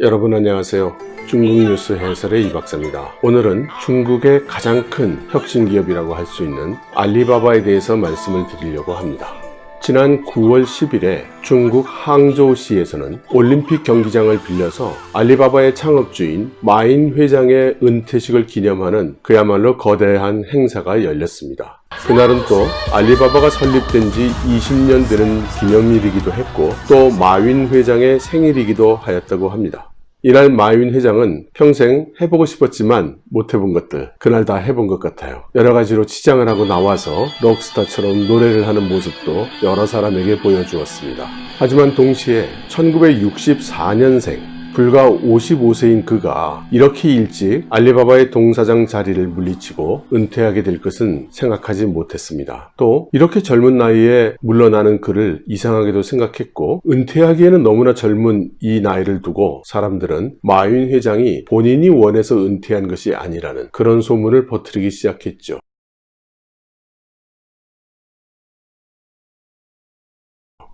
여러분 안녕하세요. 중국 뉴스 해설의 이 박사입니다. 오늘은 중국의 가장 큰 혁신 기업이라고 할 수 있는 알리바바에 대해서 말씀을 드리려고 합니다. 지난 9월 10일에 중국 항저우시에서는 올림픽 경기장을 빌려서 알리바바의 창업주인 마인 회장의 은퇴식을 기념하는 그야말로 거대한 행사가 열렸습니다. 그날은 또 알리바바가 설립된 지 20년 되는 기념일이기도 했고 또 마윈 회장의 생일이기도 하였다고 합니다. 이날 마윈 회장은 평생 해보고 싶었지만 못 해본 것들 그날 다 해본 것 같아요. 여러 가지로 치장을 하고 나와서 록스타처럼 노래를 하는 모습도 여러 사람에게 보여주었습니다. 하지만 동시에 1964년생 불과 55세인 그가 이렇게 일찍 알리바바의 동사장 자리를 물리치고 은퇴하게 될 것은 생각하지 못했습니다. 또 이렇게 젊은 나이에 물러나는 그를 이상하게도 생각했고 은퇴하기에는 너무나 젊은 이 나이를 두고 사람들은 마윈 회장이 본인이 원해서 은퇴한 것이 아니라는 그런 소문을 퍼뜨리기 시작했죠.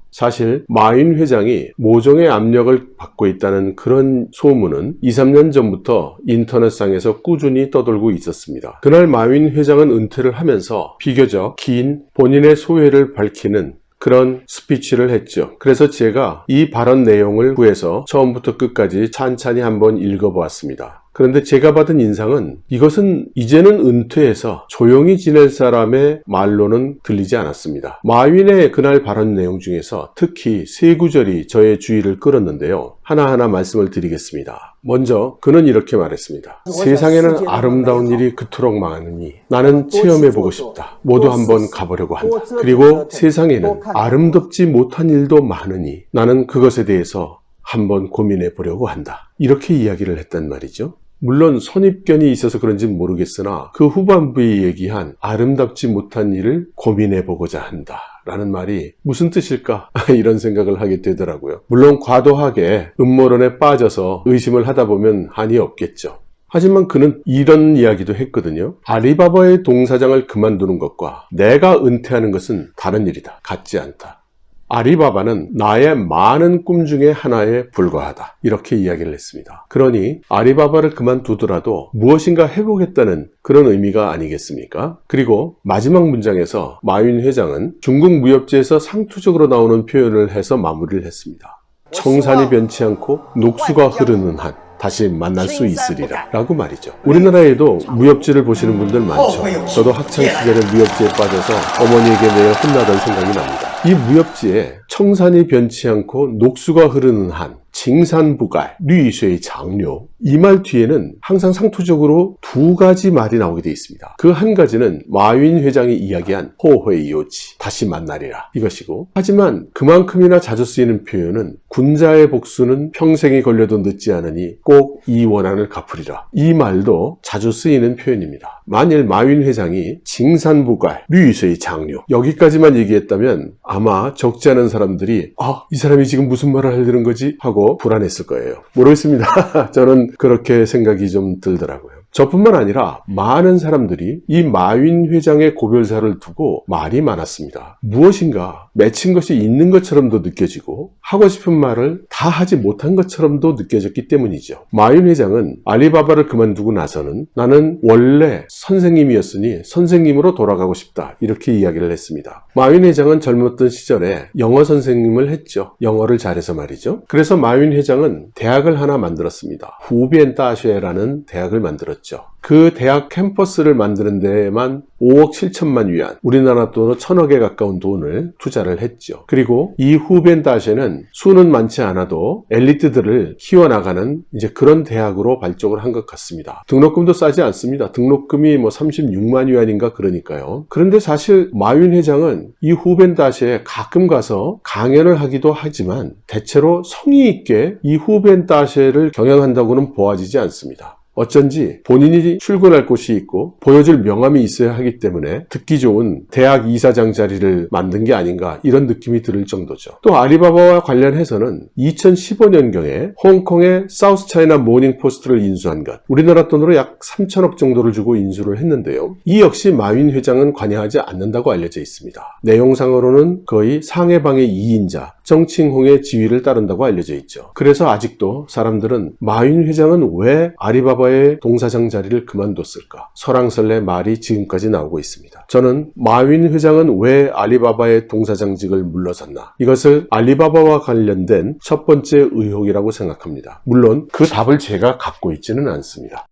사실 마윈 회장이 모종의 압력을 받고 있다는 그런 소문은 2-3년 전부터 인터넷상에서 꾸준히 떠돌고 있었습니다. 그날 마윈 회장은 은퇴를 하면서 비교적 긴 본인의 소회를 밝히는 그런 스피치를 했죠. 그래서 제가 이 발언 내용을 구해서 처음부터 끝까지 찬찬히 한번 읽어보았습니다. 그런데 제가 받은 인상은 이것은 이제는 은퇴해서 조용히 지낼 사람의 말로는 들리지 않았습니다. 마윈의 그날 발언 내용 중에서 특히 세 구절이 저의 주의를 끌었는데요. 하나하나 말씀을 드리겠습니다. 먼저 그는 이렇게 말했습니다. 세상에는 아름다운 일이 그토록 많으니 나는 체험해보고 싶다. 모두 한번 가보려고 한다. 그리고 세상에는 아름답지 못한 일도 많으니 나는 그것에 대해서 한번 고민해 보려고 한다. 이렇게 이야기를 했단 말이죠. 물론 선입견이 있어서 그런지는 모르겠으나 그 후반부에 얘기한 아름답지 못한 일을 고민해 보고자 한다 라는 말이 무슨 뜻일까 이런 생각을 하게 되더라고요. 물론 과도하게 음모론에 빠져서 의심을 하다 보면 한이 없겠죠. 하지만 그는 이런 이야기도 했거든요. 알리바바의 동사장을 그만두는 것과 내가 은퇴하는 것은 다른 일이다. 같지 않다. 알리바바는 나의 많은 꿈 중에 하나에 불과하다. 이렇게 이야기를 했습니다. 그러니 알리바바를 그만두더라도 무엇인가 해보겠다는 그런 의미가 아니겠습니까? 그리고 마지막 문장에서 마윈 회장은 중국 무협지에서 상투적으로 나오는 표현을 해서 마무리를 했습니다. 청산이 변치 않고 녹수가 흐르는 한 다시 만날 수 있으리라 라고 말이죠. 우리나라에도 무협지를 보시는 분들 많죠. 저도 학창시절에 무협지에 빠져서 어머니에게 매일 혼나던 생각이 납니다. 이 무협지에 청산이 변치 않고 녹수가 흐르는 한 징산부갈, 류이쉐의 장료 이 말 뒤에는 항상 상투적으로 두 가지 말이 나오게 되어 있습니다. 그 한 가지는 마윈 회장이 이야기한 호회이오지 다시 만나리라 이것이고 하지만 그만큼이나 자주 쓰이는 표현은 군자의 복수는 평생이 걸려도 늦지 않으니 꼭 이 원한을 갚으리라 이 말도 자주 쓰이는 표현입니다. 만일 마윈 회장이 징산부갈, 류이쉐의 장료 여기까지만 얘기했다면 아마 적지 않은 사람들이 이 사람이 지금 무슨 말을 하려는 거지? 하고 불안했을 거예요. 모르겠습니다. 저는 그렇게 생각이 좀 들더라고요. 저뿐만 아니라 많은 사람들이 이 마윈 회장의 고별사를 두고 말이 많았습니다. 무엇인가 맺힌 것이 있는 것처럼도 느껴지고 하고 싶은 말을 다 하지 못한 것처럼도 느껴졌기 때문이죠. 마윈 회장은 알리바바를 그만두고 나서는 나는 원래 선생님이었으니 선생님으로 돌아가고 싶다 이렇게 이야기를 했습니다. 마윈 회장은 젊었던 시절에 영어 선생님을 했죠. 영어를 잘해서 말이죠. 그래서 마윈 회장은 대학을 하나 만들었습니다. 후비엔다쉐라는 대학을 만들었죠. 그 대학 캠퍼스를 만드는 데에만 5억 7천만 위안, 우리나라 돈으로 1,000억에 가까운 돈을 투자를 했죠. 그리고 이 후벤다셰는 수는 많지 않아도 엘리트들을 키워나가는 이제 그런 대학으로 발족을 한 것 같습니다. 등록금도 싸지 않습니다. 등록금이 36만 위안인가 그러니까요. 그런데 사실 마윈 회장은 이 후벤다셰에 가끔 가서 강연을 하기도 하지만 대체로 성의 있게 이 후벤다셰를 경영한다고는 보아지지 않습니다. 어쩐지 본인이 출근할 곳이 있고 보여줄 명함이 있어야 하기 때문에 듣기 좋은 대학 이사장 자리를 만든 게 아닌가 이런 느낌이 들 정도죠. 또 알리바바와 관련해서는 2015년경에 홍콩의 사우스 차이나 모닝 포스트를 인수한 것, 우리나라 돈으로 약 3천억 정도를 주고 인수를 했는데요. 이 역시 마윈 회장은 관여하지 않는다고 알려져 있습니다. 내용상으로는 거의 상해방의 2인자, 정칭홍의 지휘를 따른다고 알려져 있죠. 그래서 아직도 사람들은 마윈 회장은 왜 알리바바의 동사장 자리를 그만뒀을까? 설왕설래 말이 지금까지 나오고 있습니다. 저는 마윈 회장은 왜 알리바바의 동사장직을 물러섰나? 이것을 알리바바와 관련된 첫 번째 의혹이라고 생각합니다. 물론 그 답을 제가 갖고 있지는 않습니다.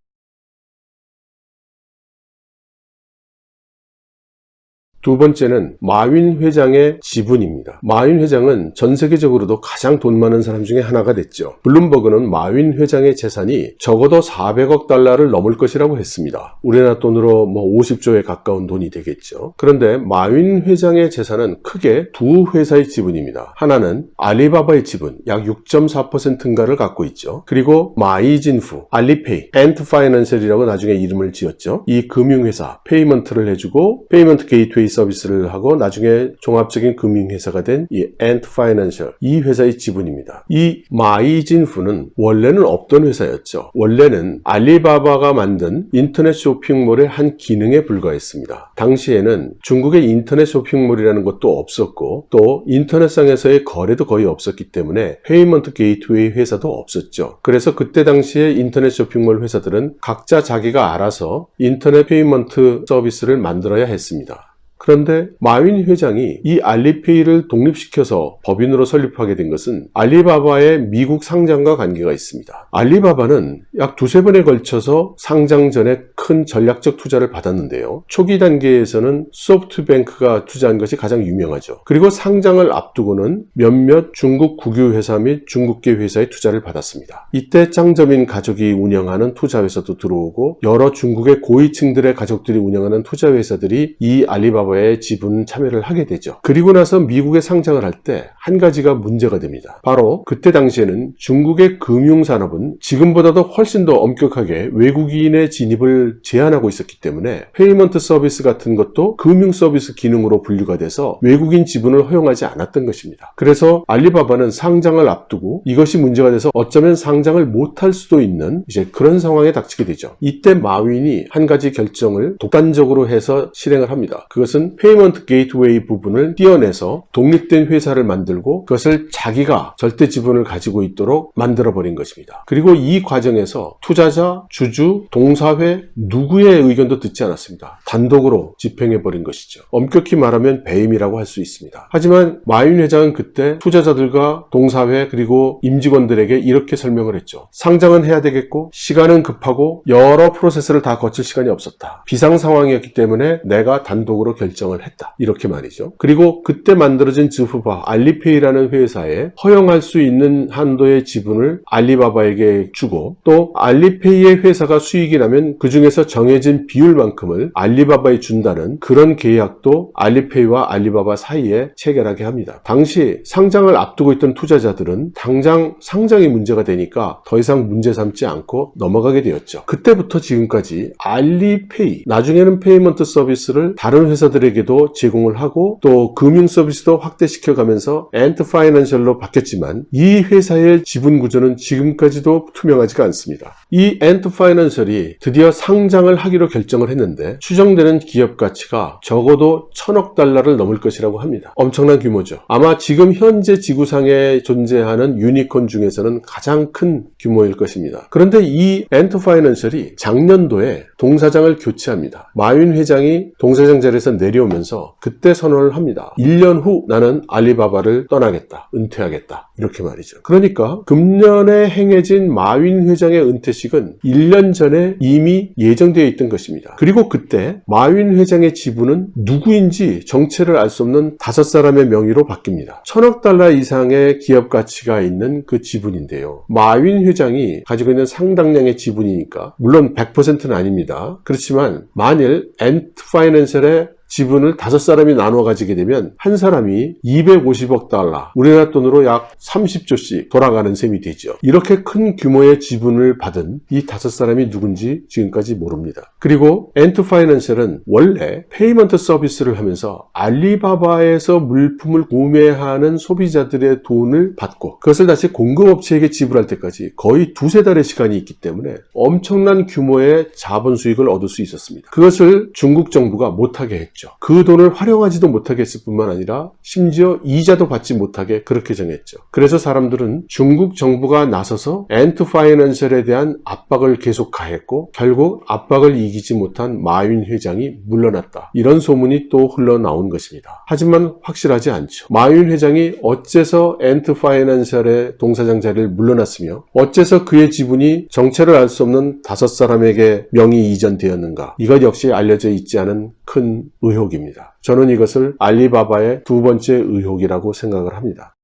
두 번째는 마윈 회장의 지분입니다. 마윈 회장은 전 세계적으로도 가장 돈 많은 사람 중에 하나가 됐죠. 블룸버그는 마윈 회장의 재산이 적어도 400억 달러를 넘을 것이라고 했습니다. 우리나라 돈으로 50조에 가까운 돈이 되겠죠. 그런데 마윈 회장의 재산은 크게 두 회사의 지분입니다. 하나는 알리바바의 지분, 약 6.4%인가를 갖고 있죠. 그리고 마이진후, 알리페이, 엔트파이낸셜이라고 나중에 이름을 지었죠. 이 금융회사, 페이먼트를 해주고 페이먼트 게이트웨이 서비스를 하고 나중에 종합적인 금융회사가 된 이 엔트파이낸셜, 이 회사의 지분입니다. 이 마이진후는 원래는 없던 회사였죠. 원래는 알리바바가 만든 인터넷 쇼핑몰의 한 기능에 불과했습니다. 당시에는 중국의 인터넷 쇼핑몰이라는 것도 없었고 또 인터넷상에서의 거래도 거의 없었기 때문에 페이먼트 게이트웨이 회사도 없었죠. 그래서 그때 당시에 인터넷 쇼핑몰 회사들은 각자 자기가 알아서 인터넷 페이먼트 서비스를 만들어야 했습니다. 그런데 마윈 회장이 이 알리페이를 독립시켜서 법인으로 설립하게 된 것은 알리바바의 미국 상장과 관계가 있습니다. 알리바바는 약 두세 번에 걸쳐서 상장 전에 큰 전략적 투자를 받았는데요. 초기 단계에서는 소프트뱅크가 투자한 것이 가장 유명하죠. 그리고 상장을 앞두고는 몇몇 중국 국유회사 및 중국계 회사의 투자를 받았습니다. 이때 짱저민 가족이 운영하는 투자회사도 들어오고 여러 중국의 고위층들의 가족들이 운영하는 투자회사들이 이 알리바바의 지분 참여를 하게 되죠. 그리고 나서 미국에 상장을 할 때 한 가지가 문제가 됩니다. 바로 그때 당시에는 중국의 금융산업은 지금보다도 훨씬 더 엄격하게 외국인의 진입을 제한하고 있었기 때문에 페이먼트 서비스 같은 것도 금융 서비스 기능으로 분류가 돼서 외국인 지분을 허용하지 않았던 것입니다. 그래서 알리바바는 상장을 앞두고 이것이 문제가 돼서 어쩌면 상장을 못할 수도 있는 이제 그런 상황에 닥치게 되죠. 이때 마윈이 한 가지 결정을 독단적으로 해서 실행을 합니다. 그것은 페이먼트 게이트웨이 부분을 떼어내서 독립된 회사를 만들고 그것을 자기가 절대 지분을 가지고 있도록 만들어버린 것입니다. 그리고 이 과정에서 투자자, 주주, 동사회 누구의 의견도 듣지 않았습니다. 단독으로 집행해버린 것이죠. 엄격히 말하면 배임이라고 할 수 있습니다. 하지만 마윈 회장은 그때 투자자들과 동사회 그리고 임직원들에게 이렇게 설명을 했죠. 상장은 해야 되겠고 시간은 급하고 여러 프로세스를 다 거칠 시간이 없었다. 비상 상황이었기 때문에 내가 단독으로 결정을 했다. 이렇게 말이죠. 그리고 그때 만들어진 즈후바 알리페이라는 회사에 허용할 수 있는 한도의 지분을 알리바바에게 주고 또 알리페이의 회사가 수익이 나면 그 중에서 정해진 비율만큼을 알리바바에 준다는 그런 계약도 알리페이와 알리바바 사이에 체결하게 합니다. 당시 상장을 앞두고 있던 투자자들은 당장 상장이 문제가 되니까 더 이상 문제 삼지 않고 넘어가게 되었죠. 그때부터 지금까지 알리페이, 나중에는 페이먼트 서비스를 다른 회사들에게도 제공을 하고 또 금융 서비스도 확대시켜가면서 엔트파이낸셜로 바뀌었지만 이 회사의 지분 구조는 지금까지도 투명하지가 않습니다. 이 엔트파이낸셜이 드디어 상장을 하기로 결정을 했는데 추정되는 기업 가치가 적어도 1000억 달러를 넘을 것이라고 합니다. 엄청난 규모죠. 아마 지금 현재 지구상에 존재하는 유니콘 중에서는 가장 큰 규모일 것입니다. 그런데 이 엔트파이낸셜이 작년도에 동사장을 교체합니다. 마윈 회장이 동사장 자리에서 내려오면서 그때 선언을 합니다. 1년 후 나는 알리바바를 떠나겠다. 은퇴하겠다. 이렇게 말이죠. 그러니까 금년에 행해진 마윈 회장의 은퇴식은 1년 전에 이미 예정되어 있던 것입니다. 그리고 그때 마윈 회장의 지분은 누구인지 정체를 알 수 없는 5사람의 명의로 바뀝니다. 1000억 달러 이상의 기업 가치가 있는 그 지분인데요. 마윈 회장이 가지고 있는 상당량의 지분이니까 물론 100%는 아닙니다. 그렇지만 만일 엔트파이낸셜의 지분을 5사람이 나눠 가지게 되면 한 사람이 250억 달러, 우리나라 돈으로 약 30조씩 돌아가는 셈이 되죠. 이렇게 큰 규모의 지분을 받은 이 5사람이 누군지 지금까지 모릅니다. 그리고 엔트파이낸셜은 원래 페이먼트 서비스를 하면서 알리바바에서 물품을 구매하는 소비자들의 돈을 받고 그것을 다시 공급업체에게 지불할 때까지 거의 두세 달의 시간이 있기 때문에 엄청난 규모의 자본 수익을 얻을 수 있었습니다. 그것을 중국 정부가 못하게 했죠. 정했죠. 그 돈을 활용하지도 못하게 했을 뿐만 아니라 심지어 이자도 받지 못하게 그렇게 정했죠. 그래서 사람들은 중국 정부가 나서서 엔트 파이낸셜에 대한 압박을 계속 가했고 결국 압박을 이기지 못한 마윈 회장이 물러났다. 이런 소문이 또 흘러나온 것입니다. 하지만 확실하지 않죠. 마윈 회장이 어째서 엔트 파이낸셜의 동사장 자리를 물러났으며 어째서 그의 지분이 정체를 알 수 없는 5사람에게 명의 이전되었는가? 이것 역시 알려져 있지 않은 큰 의혹입니다. 저는 이것을 알리바바의 두 번째 의혹이라고 생각을 합니다.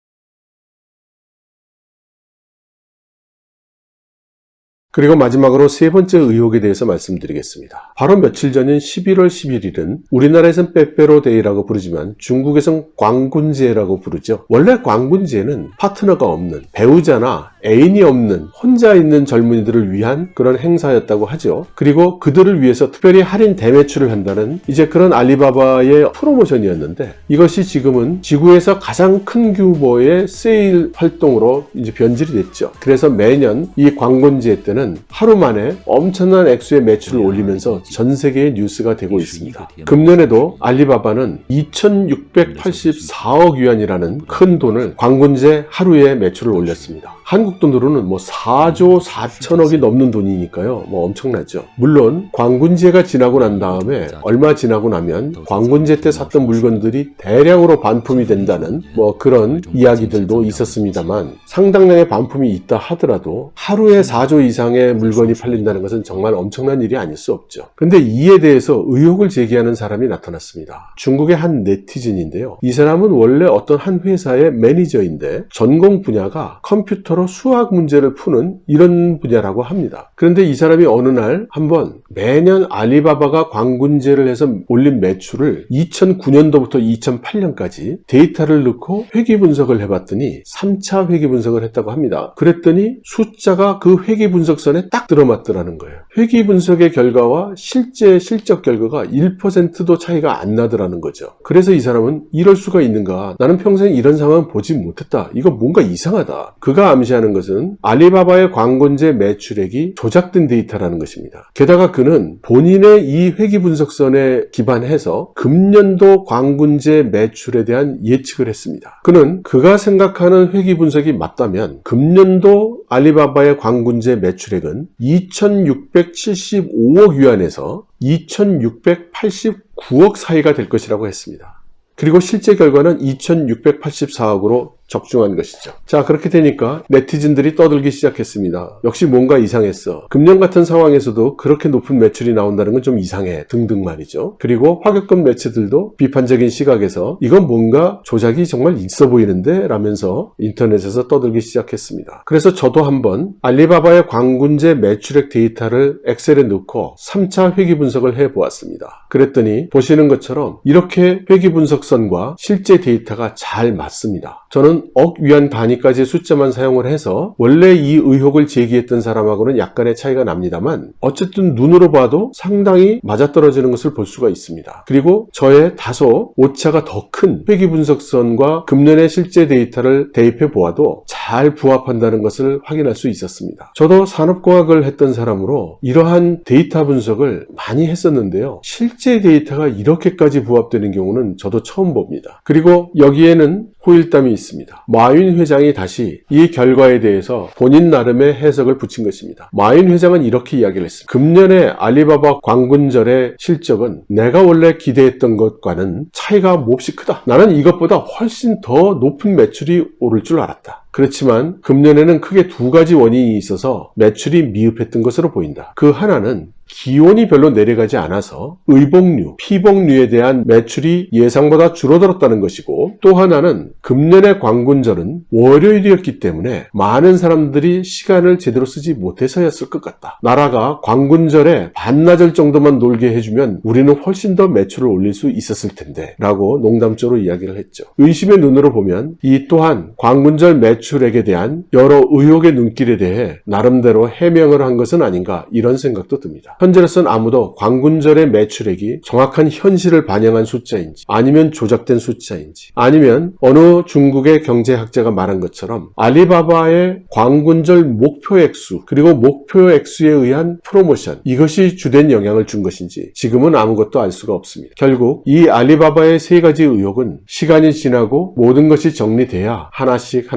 그리고 마지막으로 세 번째 의혹에 대해서 말씀드리겠습니다. 바로 며칠 전인 11월 11일은 우리나라에선 빼빼로데이라고 부르지만 중국에선 광군제라고 부르죠. 원래 광군제는 파트너가 없는, 배우자나 애인이 없는 혼자 있는 젊은이들을 위한 그런 행사였다고 하죠. 그리고 그들을 위해서 특별히 할인 대매출을 한다는 이제 그런 알리바바의 프로모션이었는데 이것이 지금은 지구에서 가장 큰 규모의 세일 활동으로 이제 변질이 됐죠. 그래서 매년 이 광군제 때는 하루 만에 엄청난 액수의 매출을 올리면서 전 세계의 뉴스가 되고 있습니다. 금년에도 알리바바는 2684억 위안이라는 큰 돈을 광군제 하루에 매출을 올렸습니다. 한국 돈으로는 4조 4천억이 넘는 돈이니까요. 엄청나죠. 물론 광군제가 지나고 난 다음에 얼마 지나고 나면 광군제 때 샀던 물건들이 대량으로 반품이 된다는 그런 이야기들도 있었습니다만 상당량의 반품이 있다 하더라도 하루에 4조 이상의 물건이 팔린다는 것은 정말 엄청난 일이 아닐 수 없죠. 근데 이에 대해서 의혹을 제기하는 사람이 나타났습니다. 중국의 한 네티즌인데요. 이 사람은 원래 어떤 한 회사의 매니저인데 전공 분야가 컴퓨터로 수학 문제를 푸는 이런 분야라고 합니다. 그런데 이 사람이 어느 날 한번 매년 알리바바가 광군제를 해서 올린 매출을 2009년도부터 2008년까지 데이터를 넣고 회귀 분석을 해봤더니 3차 회귀 분석을 했다고 합니다. 그랬더니 숫자가 그 회귀 분석선에 딱 들어맞더라는 거예요. 회귀 분석의 결과와 실제 실적 결과가 1%도 차이가 안 나더라는 거죠. 그래서 이 사람은 이럴 수가 있는가? 나는 평생 이런 상황 보지 못했다. 이거 뭔가 이상하다. 그가 암시하는 것은 알리바바의 광군제 매출액이 조작된 데이터라는 것입니다. 게다가 그는 본인의 이 회귀 분석선에 기반해서 금년도 광군제 매출에 대한 예측을 했습니다. 그는 그가 생각하는 회귀 분석이 맞다면 금년도 알리바바의 광군제 매출액은 2675억 위안에서 2689억 사이가 될 것이라고 했습니다. 그리고 실제 결과는 2684억으로 적중한 것이죠. 자, 그렇게 되니까 네티즌들이 떠들기 시작했습니다. 역시 뭔가 이상했어. 금년 같은 상황에서도 그렇게 높은 매출이 나온다는 건 좀 이상해. 등등 말이죠. 그리고 화격금 매체들도 비판적인 시각에서 이건 뭔가 조작이 정말 있어 보이는데? 라면서 인터넷에서 떠들기 시작했습니다. 그래서 저도 한번 알리바바의 광군제 매출액 데이터를 엑셀에 넣고 3차 회귀 분석을 해보았습니다. 그랬더니 보시는 것처럼 이렇게 회귀 분석선과 실제 데이터가 잘 맞습니다. 저는 억 위안 단위까지의 숫자만 사용을 해서 원래 이 의혹을 제기했던 사람하고는 약간의 차이가 납니다만 어쨌든 눈으로 봐도 상당히 맞아떨어지는 것을 볼 수가 있습니다. 그리고 저의 다소 오차가 더 큰 회귀 분석선과 금년의 실제 데이터를 대입해 보아도 잘 부합한다는 것을 확인할 수 있었습니다. 저도 산업공학을 했던 사람으로 이러한 데이터 분석을 많이 했었는데요. 실제 데이터가 이렇게까지 부합되는 경우는 저도 처음 봅니다. 그리고 여기에는 호일담이 있습니다. 마윈 회장이 다시 이 결과에 대해서 본인 나름의 해석을 붙인 것입니다. 마윈 회장은 이렇게 이야기를 했습니다. 금년의 알리바바 광군절의 실적은 내가 원래 기대했던 것과는 차이가 몹시 크다. 나는 이것보다 훨씬 더 높은 매출이 오를 줄 알았다. 그렇지만 금년에는 크게 두 가지 원인이 있어서 매출이 미흡했던 것으로 보인다. 그 하나는 기온이 별로 내려가지 않아서 의복류, 피복류에 대한 매출이 예상보다 줄어들었다는 것이고 또 하나는 금년의 광군절은 월요일이었기 때문에 많은 사람들이 시간을 제대로 쓰지 못해서였을 것 같다. 나라가 광군절에 반나절 정도만 놀게 해주면 우리는 훨씬 더 매출을 올릴 수 있었을 텐데 라고 농담조로 이야기를 했죠. 의심의 눈으로 보면 이 또한 광군절 매출 매출액에 대한 여러 의혹의 눈길에 대해 나름대로 해명을 한 것은 아닌가 이런 생각도 듭니다. 현재로서는 아무도 광군절의 매출액이 정확한 현실을 반영한 숫자인지 아니면 조작된 숫자인지 아니면 어느 중국의 경제학자가 말한 것처럼 알리바바의 광군절 목표 액수 그리고 목표 액수에 의한 프로모션 이것이 주된 영향을 준 것인지 지금은 아무것도 알 수가 없습니다. 결국 이 알리바바의 세 가지 의혹은 시간이 지나고 모든 것이 정리돼야 하나씩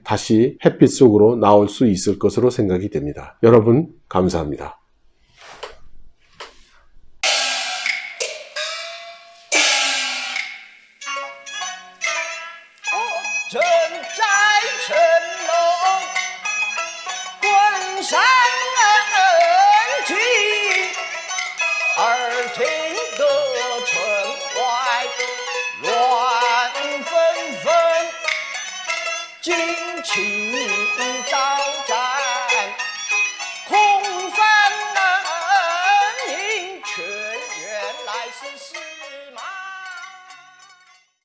다시 햇빛 속으로 나올 수 있을 것으로 생각이 됩니다. 여러분 감사합니다.金曲招展。